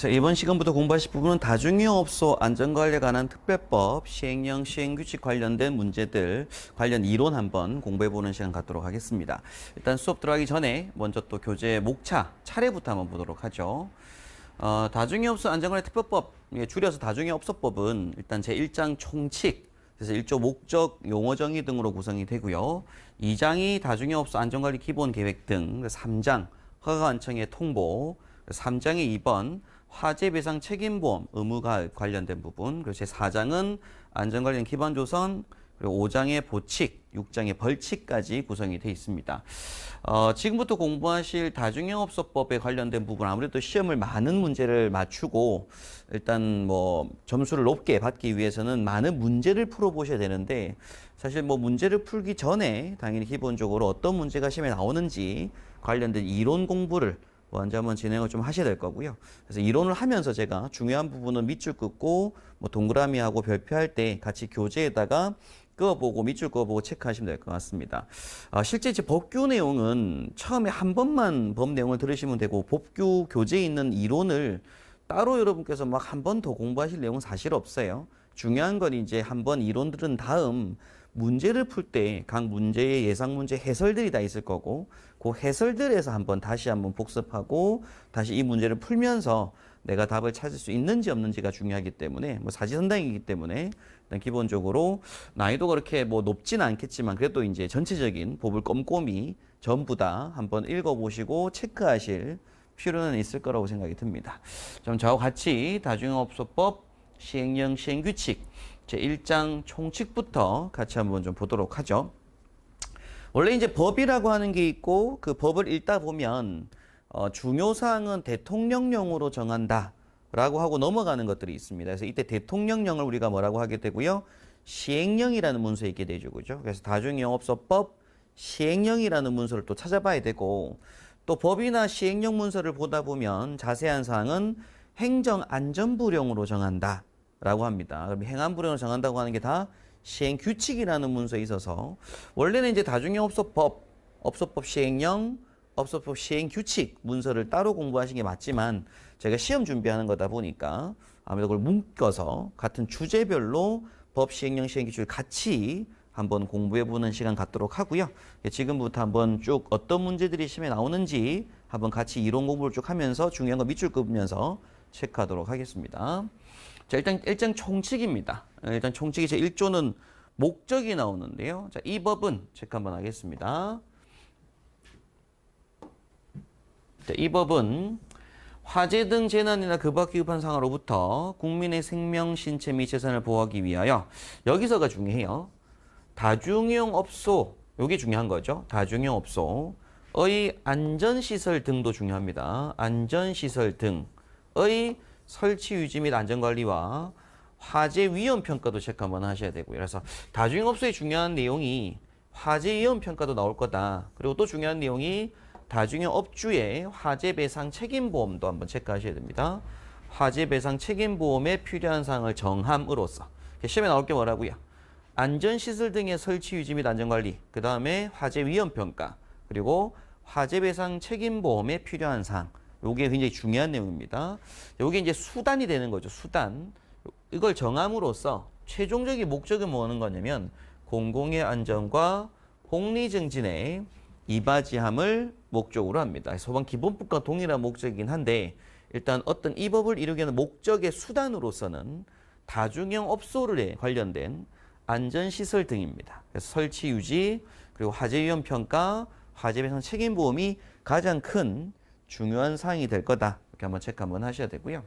자, 이번 시간부터 공부하실 부분은 다중이용업소 안전관리에 관한 특별법, 시행령, 시행규칙 관련된 문제들, 관련 이론 한번 공부해보는 시간 갖도록 하겠습니다. 일단 수업 들어가기 전에 먼저 또 교재 목차, 차례부터 한번 보도록 하죠. 다중이용업소 안전관리 특별법, 줄여서 다중이용업소법은 일단 제1장 총칙, 그래서 1조 목적, 용어 정의 등으로 구성이 되고요. 2장이 다중이용업소 안전관리 기본계획 등, 3장 허가관청의 통보, 3장의 2번 화재배상 책임보험 의무가 관련된 부분, 그리고 제4장은 안전관련 기반조선, 그리고 5장의 보칙, 6장의 벌칙까지 구성이 되어 있습니다. 지금부터 공부하실 다중이용업소법에 관련된 부분, 아무래도 시험을 많은 문제를 맞추고 일단 뭐 점수를 높게 받기 위해서는 많은 문제를 풀어보셔야 되는데, 사실 뭐 문제를 풀기 전에 당연히 기본적으로 어떤 문제가 시험에 나오는지 관련된 이론 공부를 먼저 한번 진행을 좀 하셔야 될 거고요. 그래서 이론을 하면서 제가 중요한 부분은 밑줄 긋고 뭐 동그라미하고 별표할 때 같이 교재에다가 그어보고 밑줄 그어보고 체크하시면 될 것 같습니다. 실제 이제 법규 내용은 처음에 한 번만 법 내용을 들으시면 되고, 법규 교재에 있는 이론을 따로 여러분께서 막 한 번 더 공부하실 내용은 사실 없어요. 중요한 건 이제 한번 이론 들은 다음 문제를 풀 때 각 문제의 예상 문제 해설들이 다 있을 거고, 그 해설들에서 다시 한번 복습하고 다시 이 문제를 풀면서 내가 답을 찾을 수 있는지 없는지가 중요하기 때문에, 뭐 사지선다이기 때문에 일단 기본적으로 난이도가 그렇게 뭐 높지는 않겠지만 그래도 이제 전체적인 법을 꼼꼼히 전부 다 한번 읽어보시고 체크하실 필요는 있을 거라고 생각이 듭니다. 좀 저와 같이 다중이용업소법 시행령 시행규칙 제1장 총칙부터 같이 한번 좀 보도록 하죠. 원래 이제 법이라고 하는 게 있고, 그 법을 읽다 보면 중요사항은 대통령령으로 정한다 라고 하고 넘어가는 것들이 있습니다. 그래서 이때 대통령령을 우리가 뭐라고 하게 되고요, 시행령이라는 문서에 있게 되죠. 그죠? 그래서 다중이용업소법 시행령이라는 문서를 또 찾아봐야 되고, 또 법이나 시행령 문서를 보다 보면 자세한 사항은 행정안전부령으로 정한다 라고 합니다. 그럼 행안부령으로 정한다고 하는 게 다 시행규칙이라는 문서에 있어서, 원래는 이제 다중이용업소법, 업소법 시행령, 업소법 시행규칙 문서를 따로 공부하시는 게 맞지만, 제가 시험 준비하는 거다 보니까 아무래도 그걸 묶어서 같은 주제별로 법 시행령 시행규칙을 같이 한번 공부해보는 시간 갖도록 하고요. 지금부터 한번 쭉 어떤 문제들이 시험에 나오는지 한번 같이 이론 공부를 쭉 하면서 중요한 거 밑줄 긋으면서 체크하도록 하겠습니다. 자, 일단 총칙입니다. 일단 총칙이 제 1조는 목적이 나오는데요. 자, 이 법은 체크 한번 하겠습니다. 자, 이 법은 화재 등 재난이나 그 밖의 급한 상황으로부터 국민의 생명, 신체 및 재산을 보호하기 위하여, 여기서가 중요해요. 다중이용업소, 이게 중요한 거죠. 다중이용업소의 안전시설 등도 중요합니다. 안전시설 등의 설치 유지 및 안전관리와 화재 위험 평가도 체크 한번 하셔야 되고요. 그래서 다중이용업소의 중요한 내용이 화재 위험 평가도 나올 거다. 그리고 또 중요한 내용이 다중이용업주의 화재 배상 책임보험도 한번 체크하셔야 됩니다. 화재 배상 책임보험에 필요한 사항을 정함으로써, 시험에 나올 게 뭐라고요? 안전시설 등의 설치 유지 및 안전관리, 그 다음에 화재 위험 평가, 그리고 화재 배상 책임보험에 필요한 사항. 요게 굉장히 중요한 내용입니다. 요게 이제 수단이 되는 거죠. 수단. 이걸 정함으로써 최종적인 목적은 뭐는 거냐면 공공의 안전과 공리 증진에 이바지함을 목적으로 합니다. 소방 기본법과 동일한 목적이긴 한데, 일단 어떤 이 법을 이루기 위한 목적의 수단으로서는 다중이용업소에 관련된 안전시설 등입니다. 그래서 설치 유지, 그리고 화재 위험 평가, 화재 배상 책임보험이 가장 큰 중요한 사항이 될 거다. 이렇게 한번 체크 한번 하셔야 되고요.